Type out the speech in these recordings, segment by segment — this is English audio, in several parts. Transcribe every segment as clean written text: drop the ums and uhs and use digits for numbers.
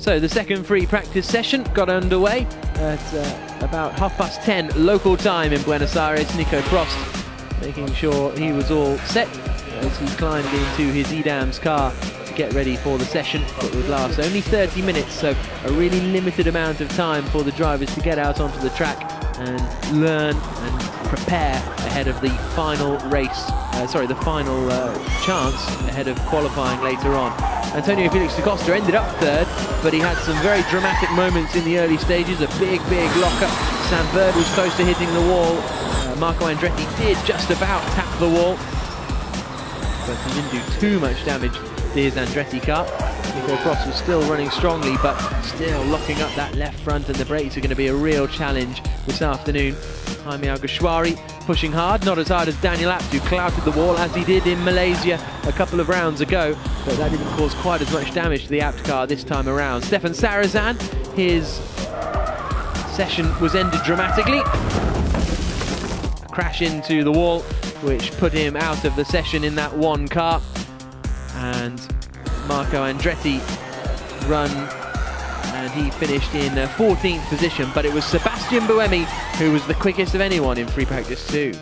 So the second free practice session got underway at about 10:30 local time in Buenos Aires. Nico Frost making sure he was all set as he climbed into his Edam's car to get ready for the session that would last only 30 minutes, so a really limited amount of time for the drivers to get out onto the track and learn and prepare ahead of the final race, the final chance ahead of qualifying later on. Antonio Felix da Costa ended up third, but he had some very dramatic moments in the early stages, a big lock-up. Sam Bird was close to hitting the wall. Marco Andretti did just about tap the wall, but he didn't do too much damage to his Andretti car. Nico Frost was still running strongly, but still locking up that left front, and the brakes are going to be a real challenge this afternoon. Jaime Alguersuari pushing hard, not as hard as Daniel Abt, who clouted the wall as he did in Malaysia a couple of rounds ago, but that didn't cause quite as much damage to the Abt car this time around. Stefan Sarazan, his session was ended dramatically. A crash into the wall, which put him out of the session in that one car. And Marco Andretti run, and he finished in 14th position, but it was Sebastian Buemi who was the quickest of anyone in free practice 2.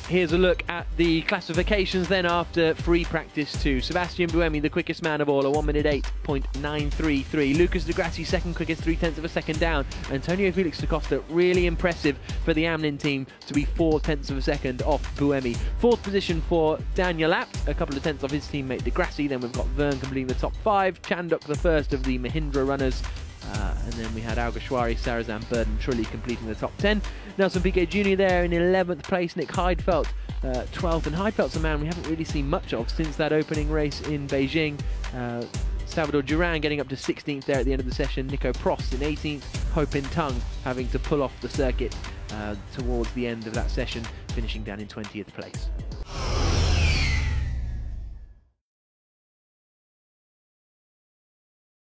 Here's a look at the classifications then after free practice 2. Sebastian Buemi, the quickest man of all, a 1:08.933. Lucas Di Grassi, second quickest, 0.3 of a second down. Antonio Felix da Costa, really impressive for the Amlin team to be 0.4 of a second off Buemi. Fourth position for Daniel Abt, a couple of tenths off his teammate Di Grassi. Then we've got Vern completing the top 5. Chandok, the first of the Mahindra runners. And then we had Alguersuari, Sarazan, Bird and Trulli completing the top 10. Nelson Piquet Jr. there in 11th place. Nick Heidfeld 12th, and Heidfeld's a man we haven't really seen much of since that opening race in Beijing. Salvador Duran getting up to 16th there at the end of the session. Nico Frost in 18th. Ho Pin Tung having to pull off the circuit towards the end of that session, finishing down in 20th place.